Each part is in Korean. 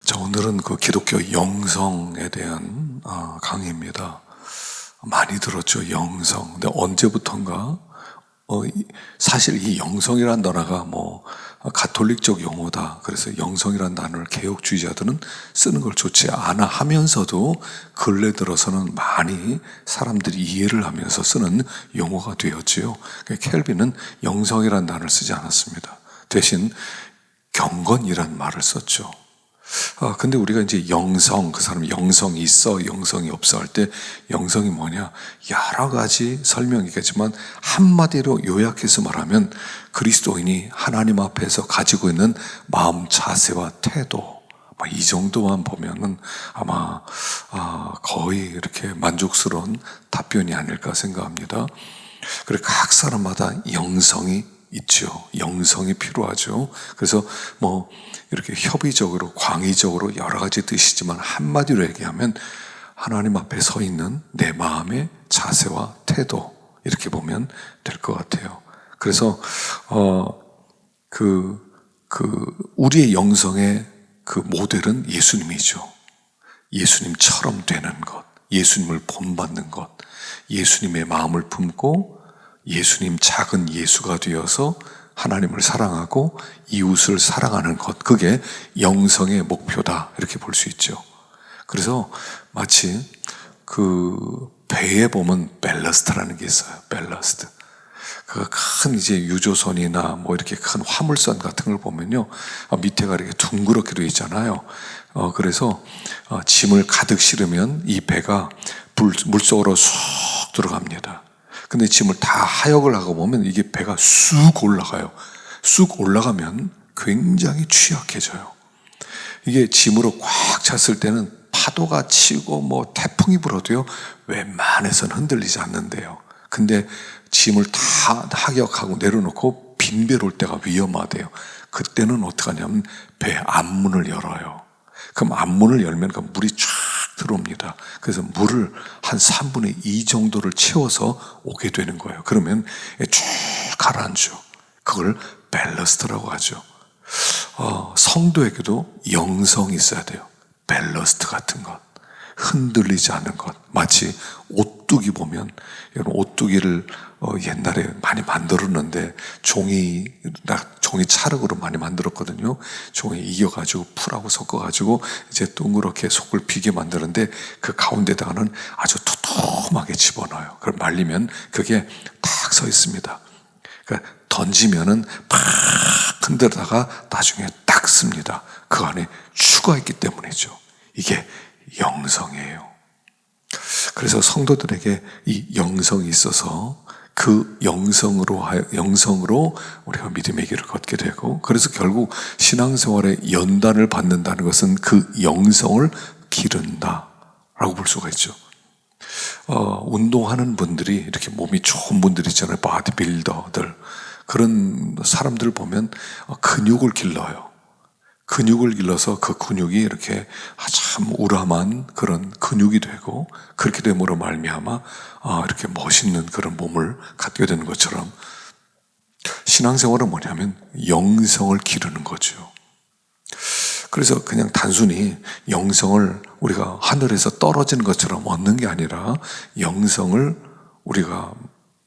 자, 오늘은 그 기독교 영성에 대한 강의입니다. 많이 들었죠, 영성. 근데 언제부턴가 사실 이 영성이란 단어가 가톨릭적 용어다. 그래서 영성이란 단어를 개혁주의자들은 쓰는 걸 좋지 않아 하면서도 근래 들어서는 많이 사람들이 이해를 하면서 쓰는 용어가 되었지요. 켈빈은 영성이란 단어를 쓰지 않았습니다. 대신 경건이란 말을 썼죠. 근데 우리가 이제 영성, 그 사람 영성이 있어, 영성이 없어 할 때 영성이 뭐냐? 여러 가지 설명이 있겠지만 한마디로 요약해서 말하면 그리스도인이 하나님 앞에서 가지고 있는 마음 자세와 태도, 이 정도만 보면은 아마 거의 이렇게 만족스러운 답변이 아닐까 생각합니다. 그리고 각 사람마다 영성이 있죠. 영성이 필요하죠. 그래서 이렇게 협의적으로, 광의적으로 여러 가지 뜻이지만 한마디로 얘기하면 하나님 앞에 서 있는 내 마음의 자세와 태도, 이렇게 보면 될 것 같아요. 그래서 우리의 영성의 그 모델은 예수님이죠. 예수님처럼 되는 것, 예수님을 본받는 것, 예수님의 마음을 품고 예수님 작은 예수가 되어서 하나님을 사랑하고 이웃을 사랑하는 것, 그게 영성의 목표다, 이렇게 볼 수 있죠. 그래서 마치 그 배에 보면 벨러스트라는 게 있어요. 벨러스트. 그 큰 이제 유조선이나 이렇게 큰 화물선 같은 걸 보면요, 밑에가 이렇게 둥그렇게 되어 있잖아요. 그래서 짐을 가득 실으면 이 배가 물속으로 쑥 들어갑니다. 근데 짐을 다 하역을 하고 보면 이게 배가 쑥 올라가요. 쑥 올라가면 굉장히 취약해져요. 이게 짐으로 꽉 찼을 때는 파도가 치고 태풍이 불어도요, 웬만해서는 흔들리지 않는데요. 근데 짐을 다 하격하고 내려놓고 빈 배로 올 때가 위험하대요. 그때는 어떻게 하냐면 배 앞문을 열어요. 그럼 앞문을 열면 그 물이 쫙 들어옵니다. 그래서 물을 한 3분의 2 정도를 채워서 오게 되는 거예요. 그러면 쭉 가라앉죠. 그걸 밸러스트라고 하죠. 성도에게도 영성이 있어야 돼요. 밸러스트 같은 것, 흔들리지 않는 것. 마치 오뚜기 보면, 여러분 오뚜기를 옛날에 많이 만들었는데 종이 찰흙으로 많이 만들었거든요. 종이 이겨가지고 풀하고 섞어가지고 이제 동그랗게 속을 비게 만드는데 그 가운데다가는 아주 두툼하게 집어넣어요. 그걸 말리면 그게 탁 서 있습니다. 그러니까 던지면은 팍 흔들다가 나중에 딱 씁니다. 그 안에 추가 있기 때문이죠. 이게 영성이에요. 그래서 성도들에게 이 영성이 있어서 그 영성으로 우리가 믿음의 길을 걷게 되고, 그래서 결국 신앙생활의 연단을 받는다는 것은 그 영성을 기른다라고 볼 수가 있죠. 운동하는 분들이, 이렇게 몸이 좋은 분들 있잖아요. 바디빌더들. 그런 사람들 보면 근육을 길러요. 근육을 길러서 그 근육이 이렇게 참 우람한 그런 근육이 되고, 그렇게 됨으로 말미암아 이렇게 멋있는 그런 몸을 갖게 되는 것처럼 신앙생활은 뭐냐면 영성을 기르는 거죠. 그래서 그냥 단순히 영성을 우리가 하늘에서 떨어지는 것처럼 얻는 게 아니라 영성을 우리가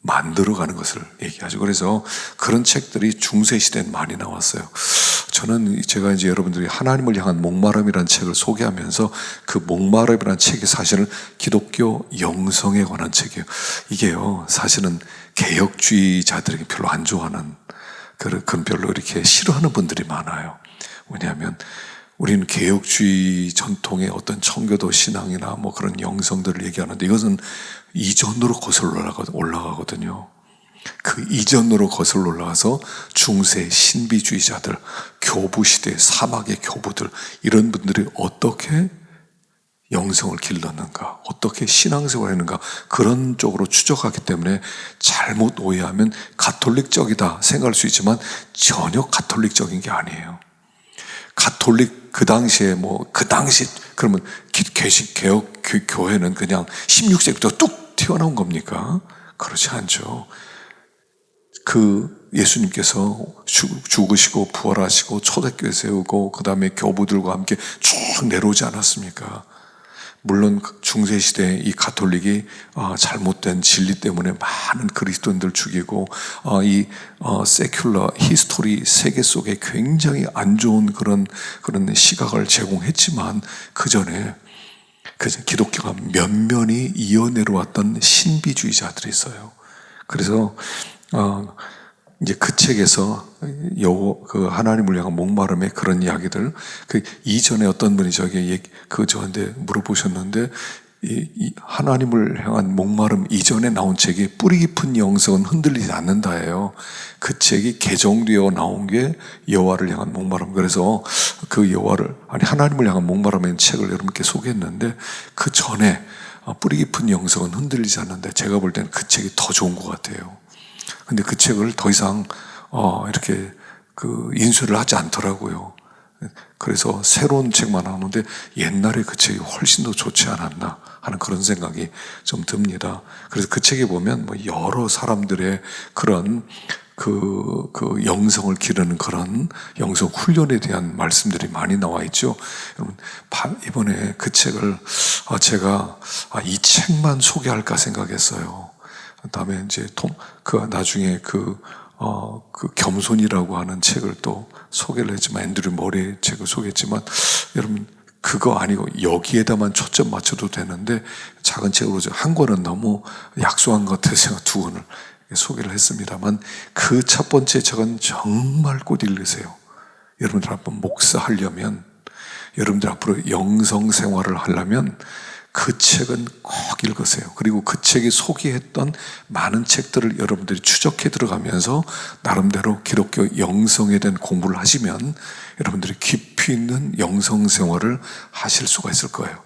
만들어가는 것을 얘기하죠. 그래서 그런 책들이 중세시대엔 많이 나왔어요. 제가 이제 여러분들이 하나님을 향한 목마름이라는 책을 소개하면서 그 목마름이라는 책이 사실은 기독교 영성에 관한 책이에요. 이게요, 사실은 개혁주의자들에게 별로 안 좋아하는, 그런 별로 이렇게 싫어하는 분들이 많아요. 왜냐하면 우리는 개혁주의 전통의 어떤 청교도 신앙이나 그런 영성들을 얘기하는데, 이것은 이전으로 거슬러 올라가거든요. 그 이전으로 거슬러 올라가서 중세 신비주의자들, 교부시대 사막의 교부들, 이런 분들이 어떻게 영성을 길렀는가, 어떻게 신앙생활을 했는가, 그런 쪽으로 추적하기 때문에 잘못 오해하면 가톨릭적이다 생각할 수 있지만 전혀 가톨릭적인 게 아니에요. 가톨릭 그 당시에 그러면 개혁 교회는 그냥 16세기부터 뚝 튀어나온 겁니까? 그렇지 않죠. 그 예수님께서 죽으시고 부활하시고 초대교회 세우고 그 다음에 교부들과 함께 쭉 내려오지 않았습니까? 물론 중세시대에 이 가톨릭이 잘못된 진리 때문에 많은 그리스도인들 죽이고 이 세큘러 히스토리 세계 속에 굉장히 안 좋은 그런 시각을 제공했지만 그 전에 기독교가 면면이 이어내려왔던 신비주의자들이 있어요. 그래서 이제 그 책에서 그 하나님을 향한 목마름의 그런 이야기들, 그 이전에 어떤 분이 저한테 물어보셨는데, 이 하나님을 향한 목마름 이전에 나온 책이 뿌리 깊은 영성은 흔들리지 않는다예요. 그 책이 개정되어 나온 게 여호와를 향한 목마름. 그래서 그 하나님을 향한 목마름의 책을 여러분께 소개했는데, 그 전에 뿌리 깊은 영성은 흔들리지 않는다. 제가 볼 때는 그 책이 더 좋은 것 같아요. 근데 그 책을 더 이상 이렇게 인수를 하지 않더라고요. 그래서 새로운 책만 나오는데 옛날에 그 책이 훨씬 더 좋지 않았나 하는 그런 생각이 좀 듭니다. 그래서 그 책에 보면 여러 사람들의 그런 그 영성을 기르는 그런 영성 훈련에 대한 말씀들이 많이 나와 있죠. 여러분, 이번에 그 책을 제가 이 책만 소개할까 생각했어요. 그다음에 이제 나중에 그 겸손이라고 하는 책을 또 소개를 했지만, 앤드류 머레이 책을 소개했지만, 여러분 그거 아니고 여기에다만 초점 맞춰도 되는데 작은 책으로 한 권은 너무 약소한 것 같아서 제가 두 권을 소개를 했습니다만, 그 첫 번째 책은 정말 꼭 읽으세요. 여러분들 한번 목사하려면, 여러분들 앞으로 영성 생활을 하려면 그 책은 꼭 읽으세요. 그리고 그 책이 소개했던 많은 책들을 여러분들이 추적해 들어가면서 나름대로 기독교 영성에 대한 공부를 하시면 여러분들이 깊이 있는 영성 생활을 하실 수가 있을 거예요.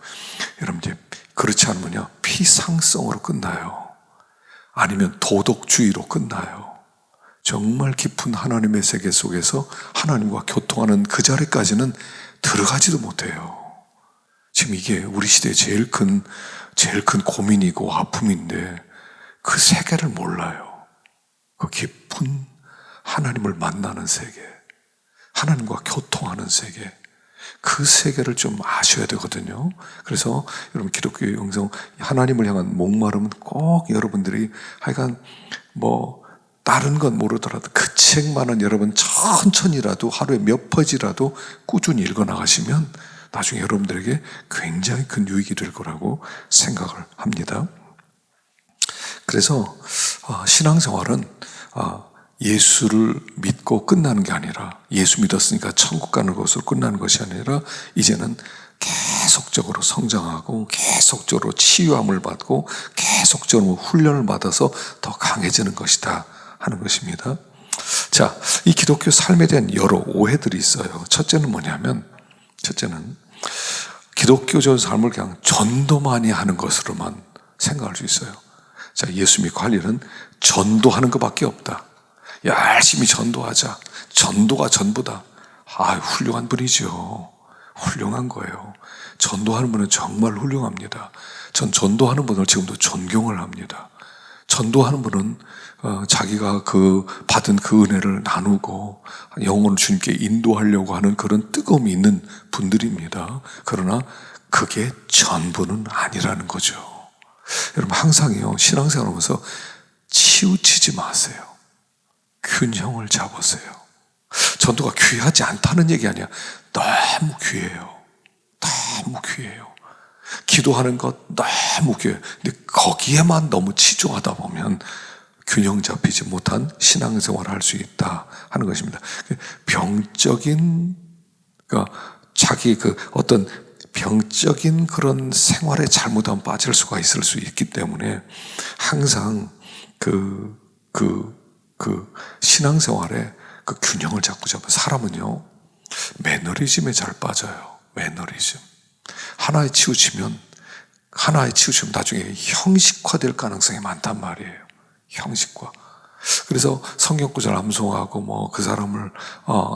여러분들 그렇지 않으면요, 피상성으로 끝나요. 아니면 도덕주의로 끝나요. 정말 깊은 하나님의 세계 속에서 하나님과 교통하는 그 자리까지는 들어가지도 못해요. 지금 이게 우리 시대의 제일 큰 고민이고 아픔인데, 그 세계를 몰라요. 그 깊은 하나님을 만나는 세계, 하나님과 교통하는 세계, 그 세계를 좀 아셔야 되거든요. 그래서 여러분 기독교의 영성, 하나님을 향한 목마름은 꼭 여러분들이 하여간 다른 건 모르더라도 그 책만은 여러분 천천히라도 하루에 몇 페이지라도 꾸준히 읽어 나가시면 나중에 여러분들에게 굉장히 큰 유익이 될 거라고 생각을 합니다. 그래서 신앙생활은 예수를 믿고 끝나는 게 아니라, 예수 믿었으니까 천국 가는 것으로 끝나는 것이 아니라 이제는 계속적으로 성장하고 계속적으로 치유함을 받고 계속적으로 훈련을 받아서 더 강해지는 것이다 하는 것입니다. 자, 이 기독교 삶에 대한 여러 오해들이 있어요. 첫째는 뭐냐면, 기독교적 삶을 그냥 전도만이 하는 것으로만 생각할 수 있어요. 자, 예수 믿고 할 일은 전도하는 것밖에 없다. 열심히 전도하자. 전도가 전부다. 훌륭한 분이죠. 훌륭한 거예요. 전도하는 분은 정말 훌륭합니다. 전 전도하는 분을 지금도 존경을 합니다. 전도하는 분은 자기가 받은 그 은혜를 나누고 영혼을 주님께 인도하려고 하는 그런 뜨거움이 있는 분들입니다. 그러나 그게 전부는 아니라는 거죠. 여러분 항상요, 신앙생활 하면서 치우치지 마세요. 균형을 잡으세요. 전도가 귀하지 않다는 얘기 아니야. 너무 귀해요. 너무 귀해요. 기도하는 것 너무 귀해요. 근데 거기에만 너무 치중하다 보면 균형 잡히지 못한 신앙생활을 할 수 있다 하는 것입니다. 병적인, 자기 어떤 병적인 그런 생활에 잘못하면 빠질 수가 있을 수 있기 때문에 항상 신앙생활에 그 균형을 자꾸 잡아. 사람은요, 매너리즘에 잘 빠져요. 매너리즘. 하나에 치우치면 나중에 형식화될 가능성이 많단 말이에요. 형식화. 그래서 성경구절 암송하고 뭐 그 사람을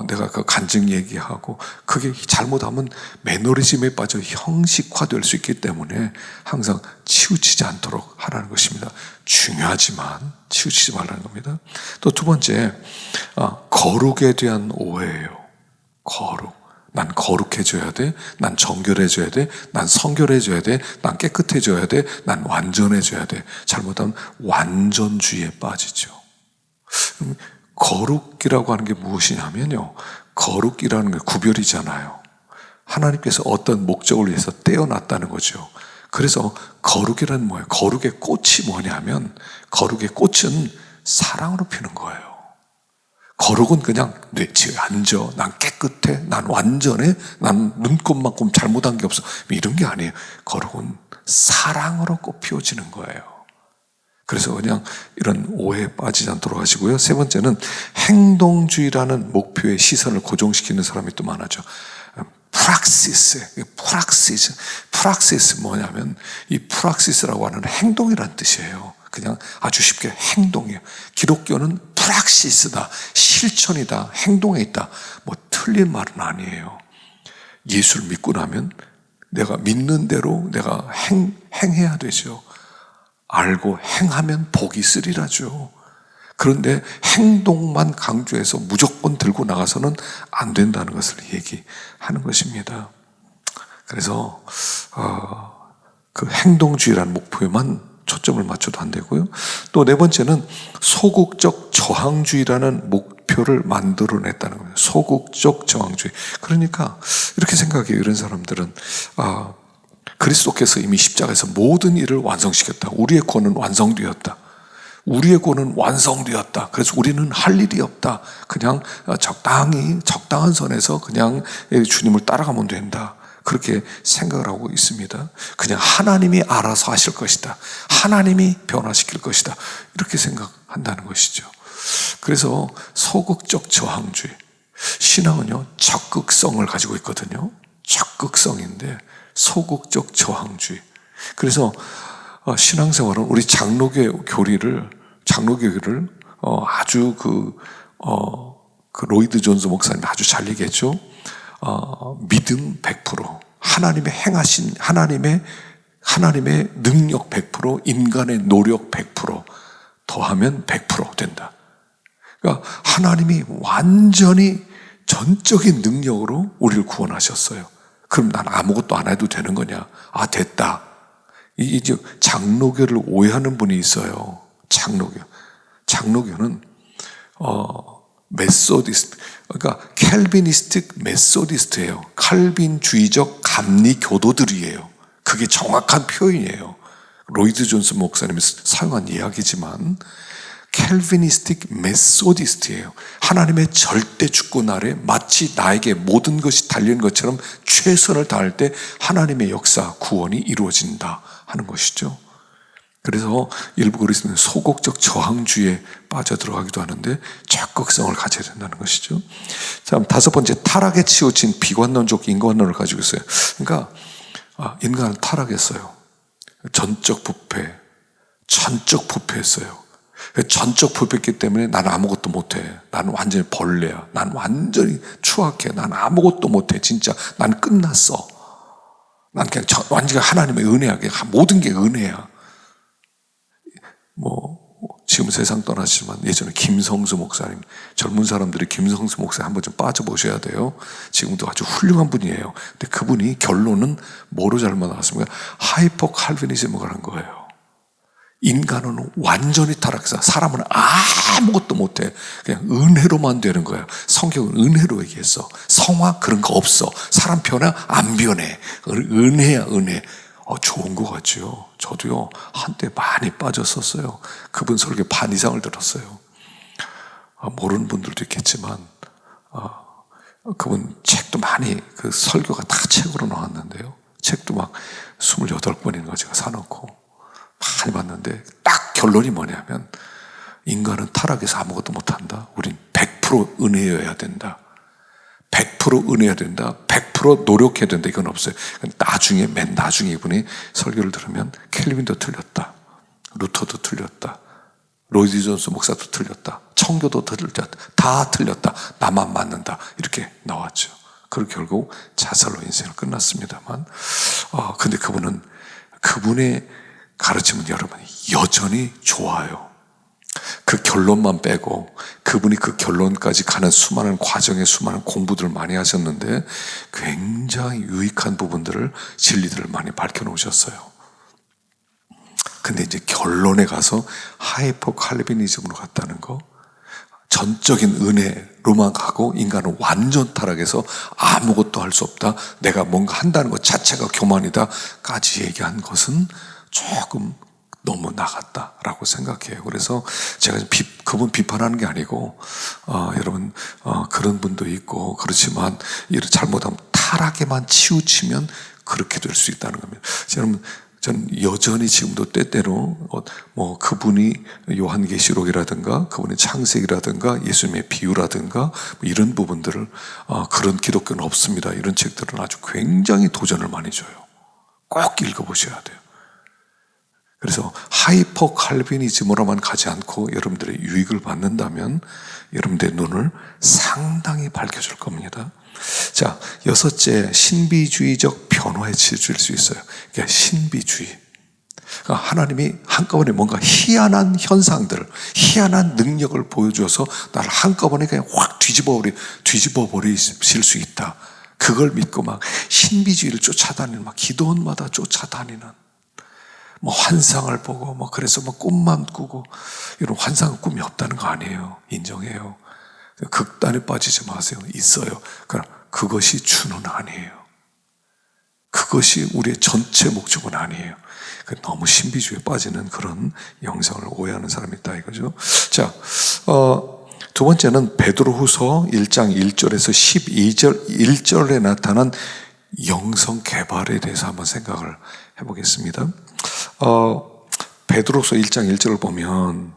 내가 그 간증 얘기하고 그게 잘못하면 매너리즘에 빠져 형식화될 수 있기 때문에 항상 치우치지 않도록 하라는 것입니다. 중요하지만 치우치지 말라는 겁니다. 또 두 번째, 거룩에 대한 오해예요. 거룩. 난 거룩해져야 돼. 난 정결해져야 돼. 난 성결해져야 돼. 난 깨끗해져야 돼. 난 완전해져야 돼. 잘못하면 완전주의에 빠지죠. 거룩이라고 하는 게 무엇이냐면요, 거룩이라는 게 구별이잖아요. 하나님께서 어떤 목적을 위해서 떼어놨다는 거죠. 그래서 거룩이란 뭐예요? 거룩의 꽃이 뭐냐면, 거룩의 꽃은 사랑으로 피는 거예요. 거룩은 그냥 내 지에 앉아, 난 깨끗해, 난 완전해, 난 눈곱만큼 잘못한 게 없어, 이런 게 아니에요. 거룩은 사랑으로 꽃 피워지는 거예요. 그래서 그냥 이런 오해에 빠지지 않도록 하시고요. 세 번째는 행동주의라는 목표에 시선을 고정시키는 사람이 또 많아져. 프락시스 뭐냐면, 이 프락시스라고 하는 행동이란 뜻이에요. 그냥 아주 쉽게 행동이에요. 기독교는 프락시스다, 실천이다, 행동에 있다. 뭐 틀린 말은 아니에요. 예수를 믿고 나면 내가 믿는 대로 내가 행해야 되죠. 알고 행하면 복이 있으리라죠. 그런데 행동만 강조해서 무조건 들고 나가서는 안 된다는 것을 얘기하는 것입니다. 그래서 그 행동주의라는 목표에만 초점을 맞춰도 안 되고요. 또 네 번째는 소극적 저항주의라는 목표를 만들어냈다는 거예요. 소극적 저항주의. 그러니까 이렇게 생각해요. 이런 사람들은 그리스도께서 이미 십자가에서 모든 일을 완성시켰다. 우리의 구원은 완성되었다. 우리의 구원은 완성되었다. 그래서 우리는 할 일이 없다. 그냥 적당한 선에서 그냥 주님을 따라가면 된다. 그렇게 생각을 하고 있습니다. 그냥 하나님이 알아서 하실 것이다. 하나님이 변화시킬 것이다. 이렇게 생각한다는 것이죠. 그래서 소극적 저항주의. 신앙은요, 적극성을 가지고 있거든요. 적극성인데 소극적 저항주의. 그래서 신앙생활은 우리 장로교리를 아주 그 로이드 존스 목사님이 아주 잘 얘기했죠. 믿음 100%, 하나님의 행하신 하나님의 능력 100%, 인간의 노력 100% 더하면 100% 된다. 그러니까 하나님이 완전히 전적인 능력으로 우리를 구원하셨어요. 그럼 난 아무것도 안 해도 되는 거냐? 됐다. 이제 장로교를 오해하는 분이 있어요. 장로교는 메소디스트, 그러니까 캘비니스틱 메소디스트예요. 칼빈주의적 감리 교도들이에요. 그게 정확한 표현이에요. 로이드 존스 목사님이 사용한 이야기지만 캘비니스틱 메소디스트예요. 하나님의 절대 주권 아래 마치 나에게 모든 것이 달린 것처럼 최선을 다할 때 하나님의 역사, 구원이 이루어진다 하는 것이죠. 그래서 일부 그리스도는 소극적 저항주의에 빠져들어가기도 하는데 적극성을 가져야 된다는 것이죠. 자, 다섯 번째, 타락에 치우친 비관론적 인간론을 가지고 있어요. 그러니까 인간은 타락했어요. 전적 부패했어요. 전적 부패했기 때문에 난 아무것도 못해. 난 완전히 벌레야. 난 완전히 추악해. 난 아무것도 못해. 진짜 난 끝났어. 난 그냥 완전히 하나님의 은혜야. 그냥 모든 게 은혜야. 지금 세상 떠나시지만 예전에 김성수 목사님, 젊은 사람들이 김성수 목사님 한번 좀 빠져보셔야 돼요. 지금도 아주 훌륭한 분이에요. 근데 그분이 결론은 뭐로 잘못 나왔습니까? 하이퍼 칼비니즘을 하는 거예요. 인간은 완전히 타락해서 사람은 아무것도 못해. 그냥 은혜로만 되는 거예요. 성경은 은혜로 얘기했어. 성화 그런 거 없어. 사람 변화 안 변해. 은혜야, 은혜. 좋은 것 같죠. 저도요, 한때 많이 빠졌었어요. 그분 설교 반 이상을 들었어요. 모르는 분들도 있겠지만, 그분 책도 많이, 그 설교가 다 책으로 나왔는데요. 책도 막 28권인 거 제가 사놓고 많이 봤는데, 딱 결론이 뭐냐면, 인간은 타락해서 아무것도 못한다. 우린 100% 은혜여야 된다. 100% 은혜해야 된다. 100% 노력해야 된다. 이건 없어요. 나중에, 맨 나중에 이분이 설교를 들으면 켈빈도 틀렸다. 루터도 틀렸다. 로이드 존스 목사도 틀렸다. 청교도 틀렸다. 다 틀렸다. 나만 맞는다. 이렇게 나왔죠. 그리고 결국 자살로 인생을 끝났습니다만, 근데 그분의 가르침은 여러분 여전히 좋아요. 그 결론만 빼고 그분이 그 결론까지 가는 수많은 과정에 수많은 공부들을 많이 하셨는데 굉장히 유익한 부분들을, 진리들을 많이 밝혀놓으셨어요. 근데 이제 결론에 가서 하이퍼 칼빈이즘으로 갔다는 거, 전적인 은혜로만 가고 인간은 완전 타락해서 아무것도 할 수 없다, 내가 뭔가 한다는 것 자체가 교만이다까지 얘기한 것은 조금 너무 나갔다라고 생각해요. 그래서 제가 그분 비판하는 게 아니고, 여러분, 그런 분도 있고, 그렇지만, 이를 잘못하면 타락에만 치우치면 그렇게 될 수 있다는 겁니다. 여러분, 전 여전히 지금도 때때로, 그분이 요한계시록이라든가, 그분의 창세기라든가, 예수님의 비유라든가, 이런 부분들을, 그런 기독교는 없습니다. 이런 책들은 아주 굉장히 도전을 많이 줘요. 꼭 읽어보셔야 돼요. 그래서 하이퍼 칼빈이즘으로만 가지 않고 여러분들의 유익을 받는다면 여러분들의 눈을 상당히 밝혀줄 겁니다. 자, 여섯째, 신비주의적 변화에 치우칠 수 있어요. 그러니까 신비주의. 그러니까 하나님이 한꺼번에 뭔가 희한한 현상들, 희한한 능력을 보여줘서 나를 한꺼번에 그냥 확 뒤집어 버리실 수 있다. 그걸 믿고 막 신비주의를 쫓아다니는, 막 기도원마다 쫓아다니는, 환상을 보고, 그래서 꿈만 꾸고, 이런 환상은 꿈이 없다는 거 아니에요. 인정해요. 극단에 빠지지 마세요. 있어요. 그러나 그것이 주는 아니에요. 그것이 우리의 전체 목적은 아니에요. 너무 신비주의에 빠지는 그런 영성을 오해하는 사람이 있다 이거죠. 자, 두 번째는 베드로후서 1장 1절에서 1절에 나타난 영성 개발에 대해서 한번 생각을 해보겠습니다. 베드로후서 1장 1절을 보면,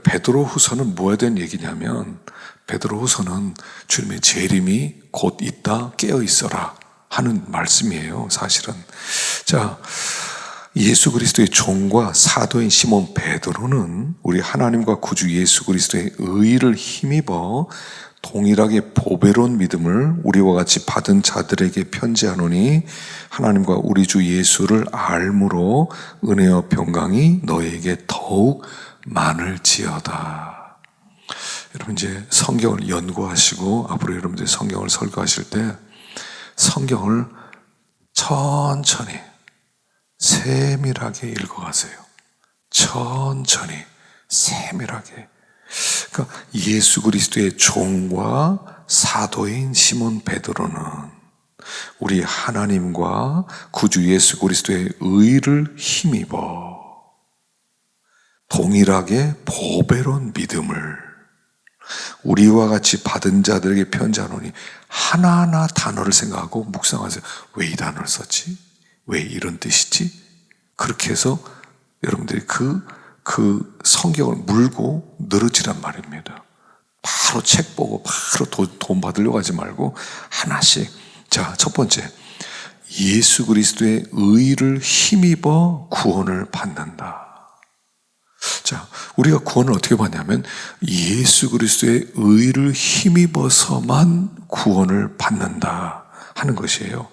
베드로후서는 뭐에 대한 얘기냐면, 베드로후서는 주님의 재림이 곧 있다, 깨어 있어라 하는 말씀이에요. 사실은. 자, 예수 그리스도의 종과 사도인 시몬 베드로는 우리 하나님과 구주 예수 그리스도의 의를 힘입어 동일하게 보배로운 믿음을 우리와 같이 받은 자들에게 편지하노니 하나님과 우리 주 예수를 알므로 은혜와 평강이 너에게 더욱 많을지어다. 여러분, 이제 성경을 연구하시고 앞으로 여러분들이 성경을 설교하실 때 성경을 천천히 세밀하게 읽어가세요. 천천히 세밀하게. 그러니까 예수 그리스도의 종과 사도인 시몬 베드로는 우리 하나님과 구주 예수 그리스도의 의를 힘입어 동일하게 보배로운 믿음을 우리와 같이 받은 자들에게 편지하노니, 하나하나 단어를 생각하고 묵상하세요. 왜 이 단어를 썼지? 왜 이런 뜻이지? 그렇게 해서 여러분들이 그 성경을 물고 늘어지란 말입니다. 바로 책 보고 바로 돈 받으려고 하지 말고 하나씩. 자, 첫 번째, 예수 그리스도의 의를 힘입어 구원을 받는다. 자, 우리가 구원을 어떻게 받냐면 예수 그리스도의 의를 힘입어서만 구원을 받는다 하는 것이에요.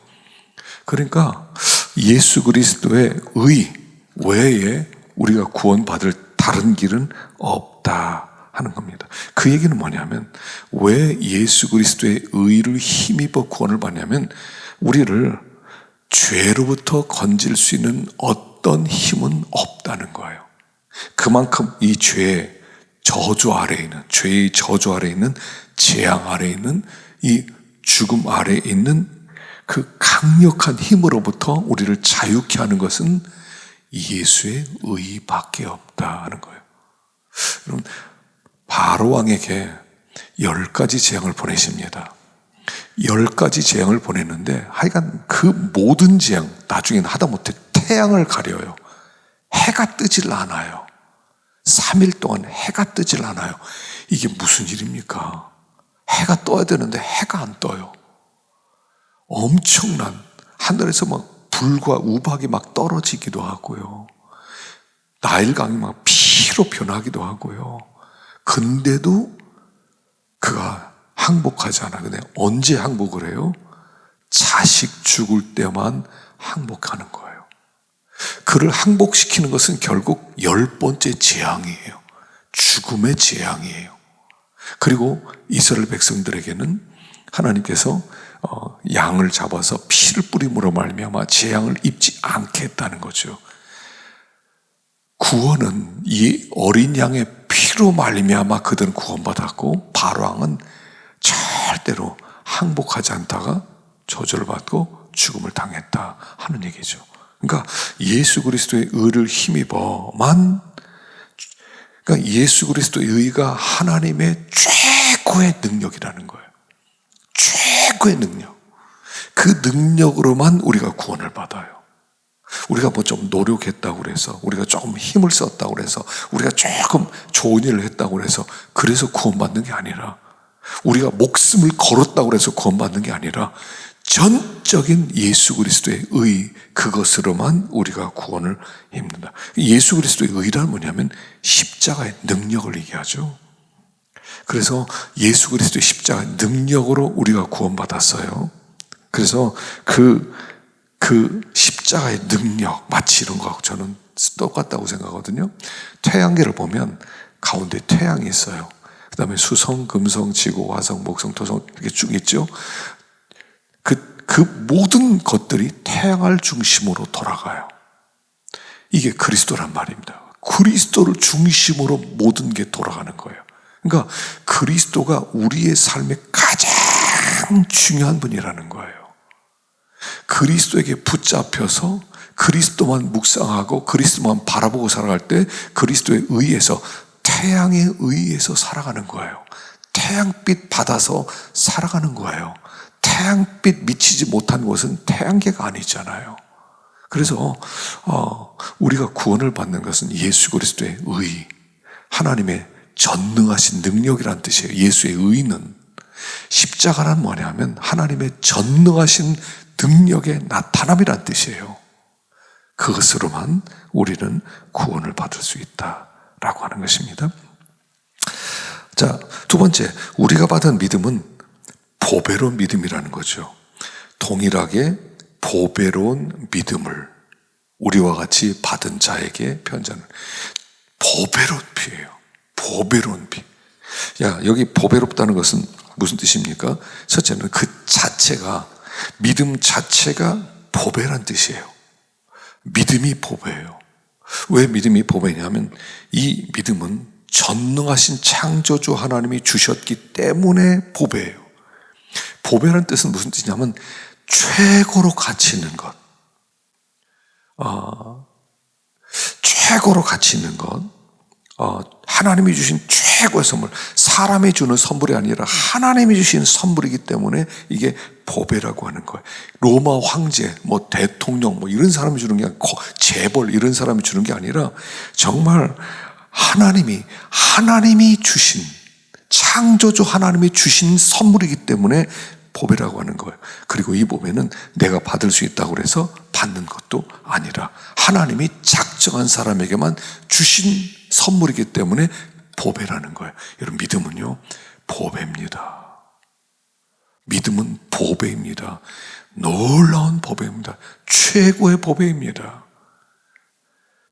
그러니까 예수 그리스도의 의 외에 우리가 구원받을 다른 길은 없다 하는 겁니다. 그 얘기는 뭐냐면, 왜 예수 그리스도의 의를 힘입어 구원을 받냐면 우리를 죄로부터 건질 수 있는 어떤 힘은 없다는 거예요. 그만큼 이 죄의 저주 아래에 있는, 죄의 저주 아래에 있는, 재앙 아래에 있는, 이 죽음 아래에 있는 그 강력한 힘으로부터 우리를 자유케 하는 것은 예수의 의밖에 없다 하는 거예요. 여러분, 바로왕에게 10가지 재앙을 보내십니다. 10가지 재앙을 보냈는데 하여간 그 모든 재앙, 나중에는 하다못해 태양을 가려요. 해가 뜨질 않아요. 3일 동안 해가 뜨질 않아요. 이게 무슨 일입니까? 해가 떠야 되는데 해가 안 떠요. 엄청난, 하늘에서 막 불과 우박이 막 떨어지기도 하고요. 나일강이 막 피로 피로 변하기도 하고요. 근데도 그가 항복하지 않아. 근데 언제 항복을 해요? 자식 죽을 때만 항복하는 거예요. 그를 항복시키는 것은 결국 10번째 재앙이에요. 죽음의 재앙이에요. 그리고 이스라엘 백성들에게는 하나님께서 양을 잡아서 피를 뿌림으로 말미암아 재앙을 입지 않게 했다는 거죠. 구원은 이 어린 양의 피로 말미암아 그들은 구원받았고 바로왕은 절대로 항복하지 않다가 저주를 받고 죽음을 당했다 하는 얘기죠. 그러니까 예수 그리스도의 의를 힘입어만, 그러니까 예수 그리스도의 의가 하나님의 최고의 능력이라는 거예요. 최고의 능력. 그 능력으로만 우리가 구원을 받아요. 우리가 뭐 좀 노력했다고 그래서, 우리가 조금 힘을 썼다고 그래서, 우리가 조금 좋은 일을 했다고 그래서 그래서 구원받는 게 아니라, 우리가 목숨을 걸었다고 해서 구원받는 게 아니라 전적인 예수 그리스도의 의, 그것으로만 우리가 구원을 입는다. 예수 그리스도의 의란 뭐냐면 십자가의 능력을 얘기하죠. 그래서 예수 그리스도의 십자가의 능력으로 우리가 구원받았어요. 그래서 그 십자가의 능력, 마치 이런 거하고 저는 똑같다고 생각하거든요. 태양계를 보면 가운데 태양이 있어요. 그 다음에 수성, 금성, 지구, 화성, 목성, 토성 이렇게 쭉 있죠. 그 모든 것들이 태양을 중심으로 돌아가요. 이게 그리스도란 말입니다. 그리스도를 중심으로 모든 게 돌아가는 거예요. 그러니까 그리스도가 우리의 삶의 가장 중요한 분이라는 거예요. 그리스도에게 붙잡혀서 그리스도만 묵상하고 그리스도만 바라보고 살아갈 때 그리스도에 의해서, 태양에 의해서 살아가는 거예요. 태양빛 받아서 살아가는 거예요. 태양빛 미치지 못한 곳은 태양계가 아니잖아요. 그래서 우리가 구원을 받는 것은 예수 그리스도의 의, 하나님의 전능하신 능력이란 뜻이에요. 예수의 의는, 십자가란 뭐냐면 하나님의 전능하신 능력의 나타남이란 뜻이에요. 그것으로만 우리는 구원을 받을 수 있다라고 하는 것입니다. 자, 두 번째, 우리가 받은 믿음은 보배로운 믿음이라는 거죠. 동일하게 보배로운 믿음을 우리와 같이 받은 자에게 편지하는 보배로운 피예요. 보배로운 피. 야, 여기 보배롭다는 것은 무슨 뜻입니까? 첫째는 그 자체가, 믿음 자체가 보배란 뜻이에요. 믿음이 보배예요. 왜 믿음이 보배냐면 이 믿음은 전능하신 창조주 하나님이 주셨기 때문에 보배예요. 보배라는 뜻은 무슨 뜻이냐면 최고로 가치 있는 것, 최고로 가치 있는 것, 하나님이 주신 최고의 선물, 사람이 주는 선물이 아니라 하나님이 주신 선물이기 때문에 이게 보배라고 하는 거예요. 로마 황제, 뭐 대통령, 뭐 이런 사람이 주는 게 아니고, 재벌 이런 사람이 주는 게 아니라 정말 하나님이 주신, 창조주 하나님이 주신 선물이기 때문에 보배라고 하는 거예요. 그리고 이 보배는 내가 받을 수 있다고 해서 받는 것도 아니라 하나님이 작정한 사람에게만 주신 선물이기 때문에 보배라는 거예요. 여러분, 믿음은요, 보배입니다. 믿음은 보배입니다. 놀라운 보배입니다. 최고의 보배입니다.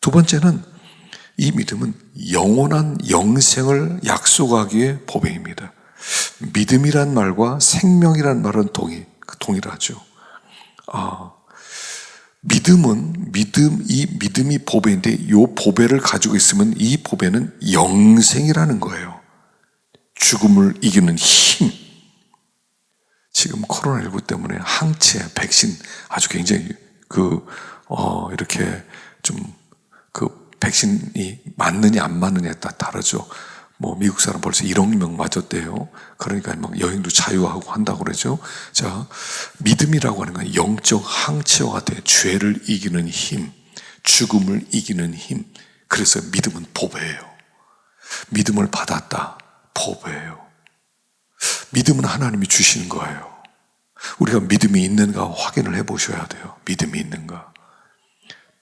두 번째는 이 믿음은 영원한 영생을 약속하기에 보배입니다. 믿음이란 말과 생명이란 말은 동일하죠. 이 믿음이 보배인데 이 보배를 가지고 있으면 이 보배는 영생이라는 거예요. 죽음을 이기는 힘. 지금 코로나19 때문에 항체, 백신 아주 굉장히 이렇게 좀 백신이 맞느냐 안 맞느냐에 따라 다르죠. 뭐 미국 사람 벌써 1억 명 맞았대요. 그러니까 막 여행도 자유하고 한다고 그러죠. 자, 믿음이라고 하는 건 영적 항체와 같아요. 죄를 이기는 힘, 죽음을 이기는 힘. 그래서 믿음은 보배예요. 믿음을 받았다, 보배예요. 믿음은 하나님이 주시는 거예요. 우리가 믿음이 있는가 확인을 해보셔야 돼요. 믿음이 있는가.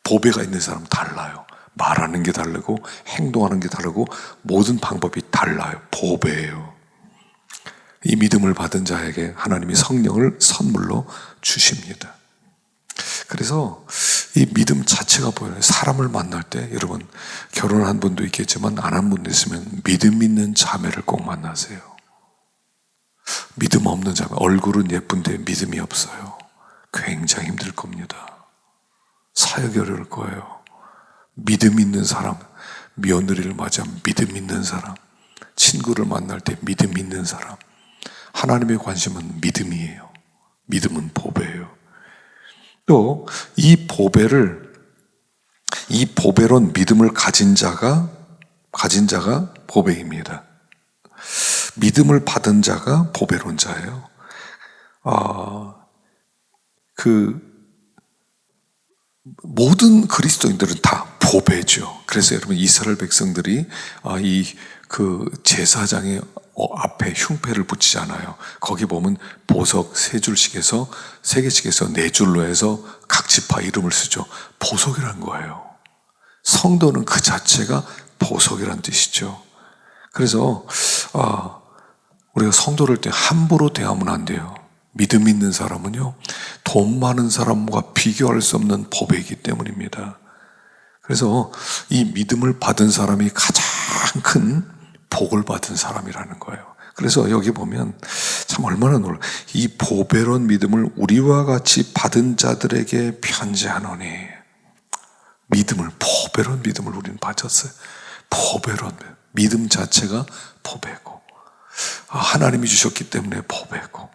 보배가 있는 사람은 달라요. 말하는 게 다르고 행동하는 게 다르고 모든 방법이 달라요. 보배예요. 이 믿음을 받은 자에게 하나님이 성령을 선물로 주십니다. 그래서 이 믿음 자체가 보여요. 사람을 만날 때 여러분 결혼한 분도 있겠지만 안 한 분도 있으면 믿음 있는 자매를 꼭 만나세요. 믿음 없는 자매, 얼굴은 예쁜데 믿음이 없어요. 굉장히 힘들 겁니다. 사역이 어려울 거예요. 믿음 있는 사람, 며느리를 맞이하면 믿음 있는 사람, 친구를 만날 때 믿음 있는 사람, 하나님의 관심은 믿음이에요. 믿음은 보배예요. 또 이 보배론 믿음을 가진 자가 보배입니다. 믿음을 받은 자가 보배로운 자예요. 모든 그리스도인들은 다 보배죠. 그래서 여러분 이스라엘 백성들이 그 제사장의 앞에 흉패를 붙이잖아요. 거기 보면 보석 세 개씩 해서 4줄로 해서 각 지파 이름을 쓰죠. 보석이란 거예요. 성도는 그 자체가 보석이란 뜻이죠. 그래서 우리가 성도를 때 함부로 대하면 안 돼요. 믿음 있는 사람은요, 돈 많은 사람과 비교할 수 없는 보배이기 때문입니다. 그래서 이 믿음을 받은 사람이 가장 큰 복을 받은 사람이라는 거예요. 그래서 여기 보면 참 얼마나 놀라. 이 보배로운 믿음을 우리와 같이 받은 자들에게 편지하노니. 보배로운 믿음을 우리는 받았어요. 보배로운 믿음 자체가 보배고, 하나님이 주셨기 때문에 보배고,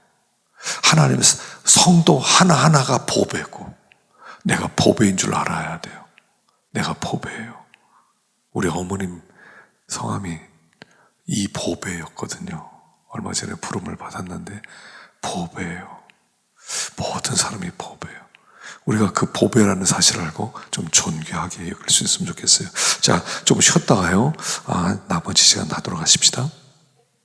하나님의 성도 하나하나가 보배고, 내가 보배인 줄 알아야 돼요. 내가 보배예요. 우리 어머님 성함이 이 보배였거든요. 얼마 전에 부름을 받았는데 보배예요. 모든 사람이 보배예요. 우리가 그 보배라는 사실을 알고 좀 존귀하게 여길 수 있으면 좋겠어요. 자, 좀 쉬었다가요, 나머지 시간 하도록 하십시다.